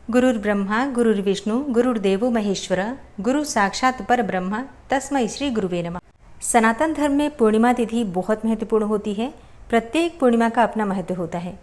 गुरुर्ब्रह्मा गुरुर्विष्णु गुरुर्देवो महेश्वर गुरु साक्षात पर ब्रह्म तस्मै श्री गुरुवे नमः। सनातन धर्म में पूर्णिमा तिथि बहुत महत्वपूर्ण होती है। प्रत्येक पूर्णिमा का अपना महत्व होता है।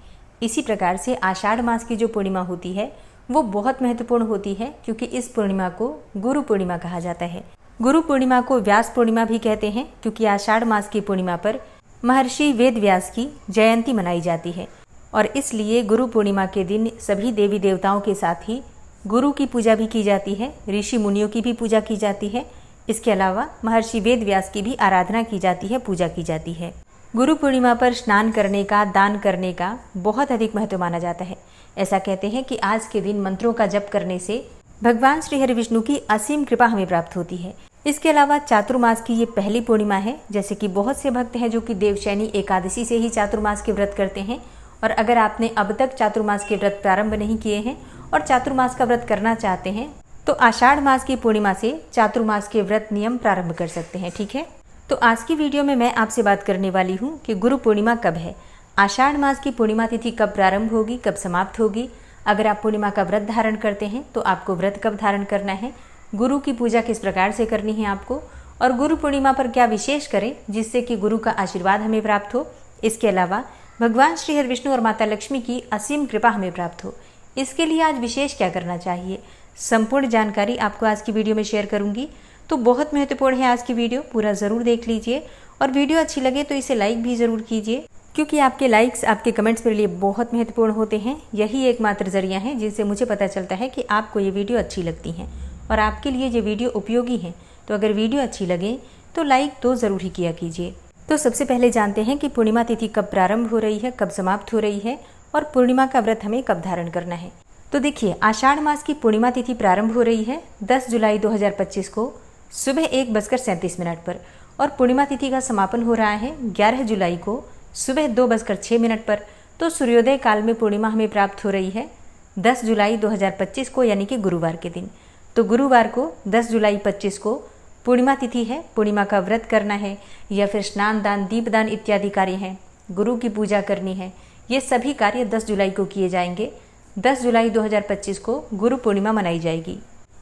इसी प्रकार से आषाढ़ मास की जो पूर्णिमा होती है वो बहुत महत्वपूर्ण होती है, क्योंकि इस पूर्णिमा को गुरु पूर्णिमा कहा जाता है। गुरु पूर्णिमा को व्यास पूर्णिमा भी कहते हैं, क्योंकि आषाढ़ मास की पूर्णिमा पर महर्षि वेद व्यास की जयंती मनाई जाती है और इसलिए गुरु पूर्णिमा के दिन सभी देवी देवताओं के साथ ही गुरु की पूजा भी की जाती है, ऋषि मुनियों की भी पूजा की जाती है। इसके अलावा महर्षि वेद व्यास की भी आराधना की जाती है, पूजा की जाती है। गुरु पूर्णिमा पर स्नान करने का, दान करने का बहुत अधिक महत्व माना जाता है। ऐसा कहते हैं कि आज के दिन मंत्रों का जप करने से भगवान श्री हरि विष्णु की असीम कृपा हमें प्राप्त होती है। इसके अलावा चातुर्मास की ये पहली पूर्णिमा है। जैसे कि बहुत से भक्त हैं जो कि देवशयनी एकादशी से ही चातुर्मास के व्रत करते हैं, और अगर आपने अब तक चातुर्मास के व्रत प्रारंभ नहीं किए हैं और चातुर्मास का व्रत करना चाहते हैं तो आषाढ़ मास की पूर्णिमा से चातुर्मास के व्रत नियम प्रारंभ कर सकते हैं। ठीक है, तो आज की वीडियो में मैं आपसे बात करने वाली हूँ कि गुरु पूर्णिमा कब है, आषाढ़ मास की पूर्णिमा तिथि कब प्रारंभ होगी, कब समाप्त होगी। अगर आप पूर्णिमा का व्रत धारण करते हैं तो आपको व्रत कब धारण करना है, गुरु की पूजा किस प्रकार से करनी है आपको, और गुरु पूर्णिमा पर क्या विशेष करें जिससे कि गुरु का आशीर्वाद हमें प्राप्त हो। इसके अलावा भगवान श्री हरि विष्णु और माता लक्ष्मी की असीम कृपा हमें प्राप्त हो, इसके लिए आज विशेष क्या करना चाहिए, संपूर्ण जानकारी आपको आज की वीडियो में शेयर करूंगी। तो बहुत महत्वपूर्ण है आज की वीडियो, पूरा ज़रूर देख लीजिए और वीडियो अच्छी लगे तो इसे लाइक भी ज़रूर कीजिए, क्योंकि आपके लाइक्स, आपके कमेंट्स मेरे लिए बहुत महत्वपूर्ण होते हैं। यही एकमात्र जरिया है जिनसे मुझे पता चलता है कि आपको ये वीडियो अच्छी लगती हैं और आपके लिए ये वीडियो उपयोगी है। तो अगर वीडियो अच्छी लगे तो लाइक तो ज़रूर ही किया कीजिए। तो सबसे पहले जानते हैं कि पूर्णिमा तिथि कब प्रारंभ हो रही है, कब समाप्त हो रही है और पूर्णिमा का व्रत हमें कब धारण करना है। तो देखिए, आषाढ़ मास की पूर्णिमा तिथि प्रारंभ हो रही है 10 जुलाई 2025 को सुबह 1:37 पर, और पूर्णिमा तिथि का समापन हो रहा है 11 जुलाई को सुबह 2:06 पर। तो सूर्योदय काल में पूर्णिमा हमें प्राप्त हो रही है 10 जुलाई 2025 को, यानी कि गुरुवार के दिन। तो गुरुवार को 10 जुलाई 25 को पूर्णिमा तिथि है। पूर्णिमा का व्रत करना है या फिर स्नान दान, दीपदान इत्यादि कार्य हैं, गुरु की पूजा करनी है, ये सभी कार्य 10 जुलाई को किए जाएंगे। 10 जुलाई 2025 को गुरु पूर्णिमा मनाई जाएगी।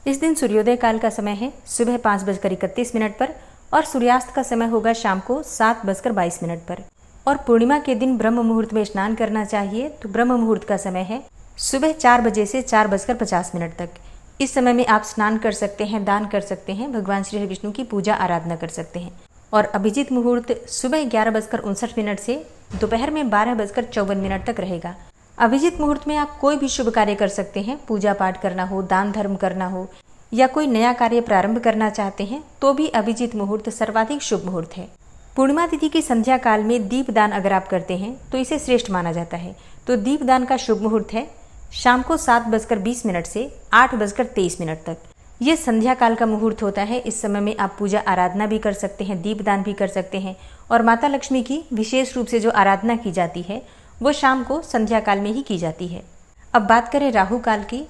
इस दिन सूर्योदय काल का समय है सुबह 5:31 पर और सूर्यास्त का समय होगा शाम को 7:22 पर। और पूर्णिमा के दिन ब्रह्म मुहूर्त में स्नान करना चाहिए। तो ब्रह्म मुहूर्त का समय है सुबह 4 बजे से 4:50 तक। इस समय में आप स्नान कर सकते हैं, दान कर सकते हैं, भगवान श्री हरि विष्णु की पूजा आराधना कर सकते हैं। और अभिजीत मुहूर्त सुबह 11:59 से दोपहर में 12:54 तक रहेगा। अभिजीत मुहूर्त में आप कोई भी शुभ कार्य कर सकते हैं, पूजा पाठ करना हो, दान धर्म करना हो या कोई नया कार्य प्रारंभ करना चाहते हैं तो भी अभिजीत मुहूर्त सर्वाधिक शुभ मुहूर्त है। पूर्णिमा तिथि की संध्या काल में दीपदान अगर आप करते हैं तो इसे श्रेष्ठ माना जाता है। तो दीपदान का शुभ मुहूर्त है शाम को 7:20 से 8:23 तक। ये संध्या काल का मुहूर्त होता है। इस समय में आप पूजा आराधना भी कर सकते हैं, दीपदान भी कर सकते हैं, और माता लक्ष्मी की विशेष रूप से जो आराधना की जाती है वो शाम को संध्या काल में ही की जाती है। अब बात करें राहु काल की,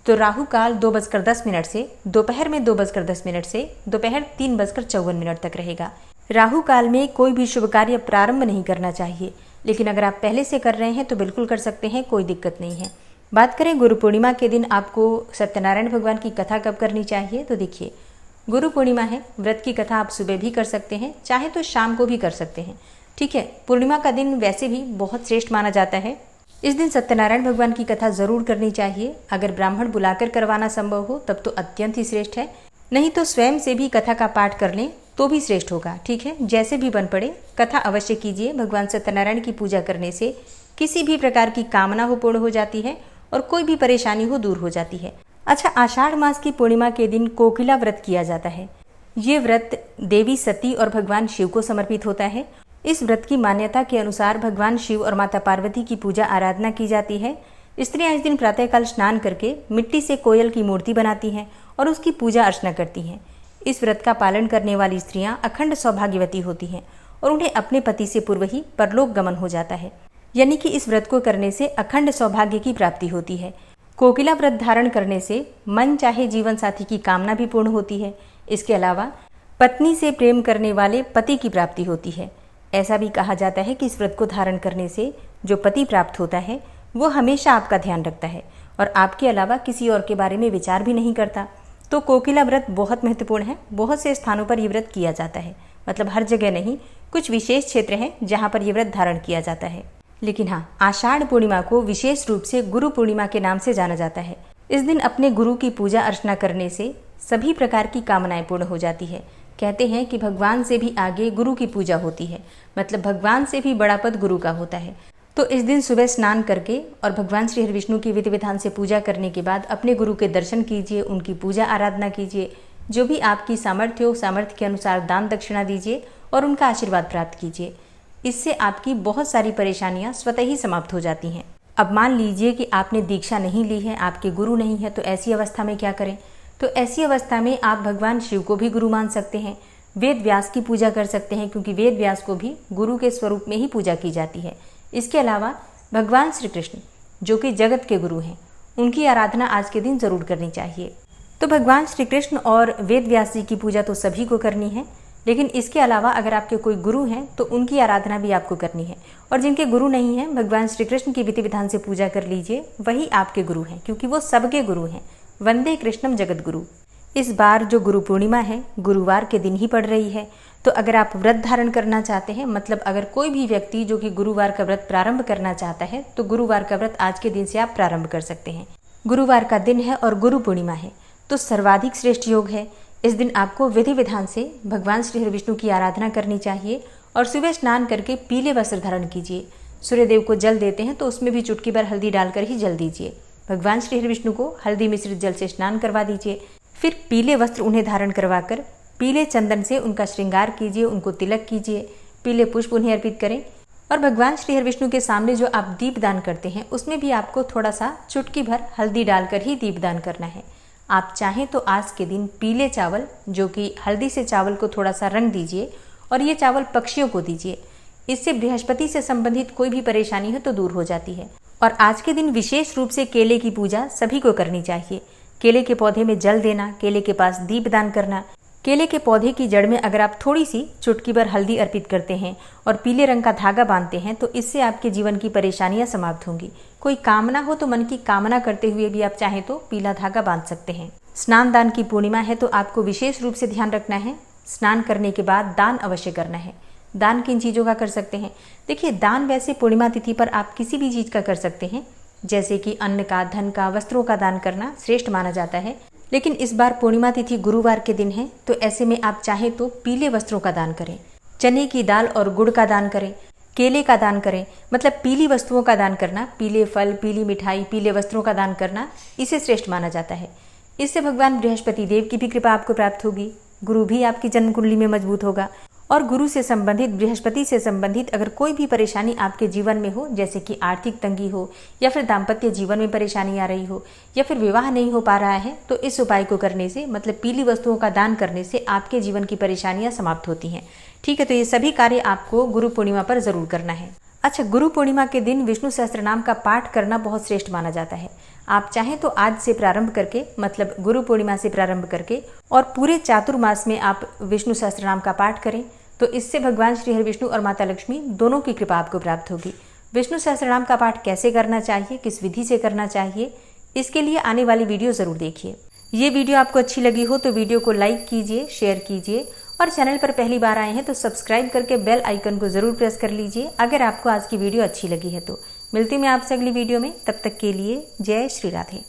तो राहु काल 2:10 से दोपहर में 2:10 से दोपहर 3:54 तक रहेगा। राहु काल में कोई भी शुभ कार्य प्रारंभ नहीं करना चाहिए, लेकिन अगर आप पहले से कर रहे हैं तो बिल्कुल कर सकते हैं, कोई दिक्कत नहीं है। बात करें गुरु पूर्णिमा के दिन आपको सत्यनारायण भगवान की कथा कब करनी चाहिए, तो देखिए, गुरु पूर्णिमा है, व्रत की कथा आप सुबह भी कर सकते हैं, चाहे तो शाम को भी कर सकते हैं। ठीक है, पूर्णिमा का दिन वैसे भी बहुत श्रेष्ठ माना जाता है। इस दिन सत्यनारायण भगवान की कथा जरूर करनी चाहिए। अगर ब्राह्मण बुलाकर करवाना संभव हो तब तो अत्यंत ही श्रेष्ठ है, नहीं तो स्वयं से भी कथा का पाठ कर लें तो भी श्रेष्ठ होगा। ठीक है, जैसे भी बन पड़े कथा अवश्य कीजिए। भगवान सत्यनारायण की पूजा करने से किसी भी प्रकार की कामना हो पूर्ण हो जाती है और कोई भी परेशानी हो दूर हो जाती है। अच्छा, आषाढ़ मास की पूर्णिमा के दिन कोकिला व्रत किया जाता है। ये व्रत देवी सती और भगवान शिव को समर्पित होता है। इस व्रत की मान्यता के अनुसार भगवान शिव और माता पार्वती की पूजा आराधना की जाती है। स्त्रियां इस दिन प्रातःकाल स्नान करके मिट्टी से कोयल की मूर्ति बनाती हैं और उसकी पूजा अर्चना करती हैं। इस व्रत का पालन करने वाली स्त्रियां अखंड सौभाग्यवती होती हैं और उन्हें अपने पति से पूर्व ही परलोक गमन हो जाता है, यानी कि इस व्रत को करने से अखंड सौभाग्य की प्राप्ति होती है। कोकिला व्रत धारण करने से मन चाहे जीवन साथी की कामना भी पूर्ण होती है। इसके अलावा पत्नी से प्रेम करने वाले पति की प्राप्ति होती है। ऐसा भी कहा जाता है कि इस व्रत को धारण करने से जो पति प्राप्त होता है वो हमेशा आपका ध्यान रखता है और आपके अलावा किसी और के बारे में विचार भी नहीं करता, तो कोकिला व्रत बहुत महत्वपूर्ण है। बहुत से स्थानों पर ये व्रत किया जाता है, मतलब हर जगह नहीं, कुछ विशेष क्षेत्र हैं जहाँ पर ये व्रत धारण किया जाता है। लेकिन हाँ, आषाढ़ पूर्णिमा को विशेष रूप से गुरु पूर्णिमा के नाम से जाना जाता है। इस दिन अपने गुरु की पूजा अर्चना करने से सभी प्रकार की कामनाएं पूर्ण हो जाती है। कहते हैं कि भगवान से भी आगे गुरु की पूजा होती है, मतलब भगवान से भी बड़ा पद गुरु का होता है। तो इस दिन सुबह स्नान करके और भगवान श्री हरिविष्णु की विधि विधान से पूजा करने के बाद अपने गुरु के दर्शन कीजिए, उनकी पूजा आराधना कीजिए, जो भी आपकी सामर्थ्य हो सामर्थ्य के अनुसार दान दक्षिणा दीजिए और उनका आशीर्वाद प्राप्त कीजिए। इससे आपकी बहुत सारी परेशानियां स्वतः ही समाप्त हो जाती हैं। अब मान लीजिए कि आपने दीक्षा नहीं ली है, आपके गुरु नहीं है, तो ऐसी अवस्था में क्या करें? तो ऐसी अवस्था में आप भगवान शिव को भी गुरु मान सकते हैं, वेद व्यास की पूजा कर सकते हैं, क्योंकि वेद व्यास को भी गुरु के स्वरूप में ही पूजा की जाती है। इसके अलावा भगवान श्री कृष्ण जो कि जगत के गुरु हैं, उनकी आराधना आज के दिन जरूर करनी चाहिए। तो भगवान श्री कृष्ण और वेद व्यास जी की पूजा तो सभी को करनी है, लेकिन इसके अलावा अगर आपके कोई गुरु हैं तो उनकी आराधना भी आपको करनी है। और जिनके गुरु नहीं हैं, भगवान श्री कृष्ण की विधि विधान से पूजा कर लीजिए, वही आपके गुरु हैं, क्योंकि वो सबके गुरु हैं। वंदे कृष्णम जगत गुरु। इस बार जो गुरु पूर्णिमा है गुरुवार के दिन ही पड़ रही है, तो अगर आप व्रत धारण करना चाहते हैं, मतलब अगर कोई भी व्यक्ति जो कि गुरुवार का व्रत प्रारंभ करना चाहता है, तो गुरुवार का व्रत आज के दिन से आप प्रारंभ कर सकते हैं। गुरुवार का दिन है और गुरु पूर्णिमा है, तो सर्वाधिक श्रेष्ठ योग है। इस दिन आपको विधि विधान से भगवान श्री हरिविष्णु की आराधना करनी चाहिए और सुबह स्नान करके पीले वस्त्र धारण कीजिए। सूर्यदेव को जल देते हैं तो उसमें भी चुटकी भर हल्दी डालकर ही जल दीजिए। भगवान श्री हरिविष्णु को हल्दी मिश्रित जल से स्नान करवा दीजिए। फिर पीले वस्त्र उन्हें धारण करवाकर पीले चंदन से उनका श्रृंगार कीजिए, उनको तिलक कीजिए, पीले पुष्प उन्हें अर्पित करें। और भगवान श्री हरिविष्णु के सामने जो आप दीपदान करते हैं उसमें भी आपको थोड़ा सा चुटकी भर हल्दी डालकर ही दीपदान करना है। आप चाहें तो आज के दिन पीले चावल, जो कि हल्दी से चावल को थोड़ा सा रंग दीजिए और ये चावल पक्षियों को दीजिए। इससे बृहस्पति से संबंधित कोई भी परेशानी हो तो दूर हो जाती है। और आज के दिन विशेष रूप से केले की पूजा सभी को करनी चाहिए। केले के पौधे में जल देना, केले के पास दीपदान करना। केले के पौधे की जड़ में अगर आप थोड़ी सी चुटकी भर हल्दी अर्पित करते हैं और पीले रंग का धागा बांधते हैं तो इससे आपके जीवन की परेशानियां समाप्त होंगी। कोई कामना हो तो मन की कामना करते हुए भी आप चाहें तो पीला धागा बांध सकते हैं। स्नान दान की पूर्णिमा है, तो आपको विशेष रूप से ध्यान रखना है, स्नान करने के बाद दान अवश्य करना है। दान किन चीज़ों का कर सकते हैं? देखिए, दान वैसे पूर्णिमा तिथि पर आप किसी भी चीज़ का कर सकते हैं, जैसे कि अन्न का, धन का, वस्त्रों का दान करना श्रेष्ठ माना जाता है। लेकिन इस बार पूर्णिमा तिथि गुरुवार के दिन है, तो ऐसे में आप चाहें तो पीले वस्त्रों का दान करें, चने की दाल और गुड़ का दान करें, केले का दान करें। मतलब पीली वस्तुओं का दान करना, पीले फल, पीली मिठाई, पीले वस्त्रों का दान करना, इसे श्रेष्ठ माना जाता है। इससे भगवान बृहस्पति देव की भी कृपा आपको प्राप्त होगी, गुरु भी आपकी जन्म कुंडली में मजबूत होगा। और गुरु से संबंधित, बृहस्पति से संबंधित अगर कोई भी परेशानी आपके जीवन में हो, जैसे कि आर्थिक तंगी हो या फिर दाम्पत्य जीवन में परेशानी आ रही हो या फिर विवाह नहीं हो पा रहा है, तो इस उपाय को करने से, मतलब पीली वस्तुओं का दान करने से आपके जीवन की परेशानियां समाप्त होती हैं। ठीक है, तो ये सभी कार्य आपको गुरु पूर्णिमा पर जरूर करना है। अच्छा, गुरु पूर्णिमा के दिन विष्णु सहस्त्रनाम का पाठ करना बहुत श्रेष्ठ माना जाता है। आप चाहें तो आज से प्रारंभ करके, मतलब गुरु पूर्णिमा से प्रारंभ करके और पूरे चातुर्मास में आप विष्णु सहस्त्रनाम का पाठ करें, तो इससे भगवान श्री हरिविष्णु और माता लक्ष्मी दोनों की कृपा आपको प्राप्त होगी। विष्णु सहस्त्रनाम का पाठ कैसे करना चाहिए, किस विधि से करना चाहिए, इसके लिए आने वाली वीडियो जरूर देखिए। ये वीडियो आपको अच्छी लगी हो तो वीडियो को लाइक कीजिए, शेयर कीजिए और चैनल पर पहली बार आए हैं तो सब्सक्राइब करके बेल आइकन को जरूर प्रेस कर लीजिए अगर आपको आज की वीडियो अच्छी लगी है तो। मिलती हूँ मैं आपसे अगली वीडियो में, तब तक के लिए जय श्री राधे।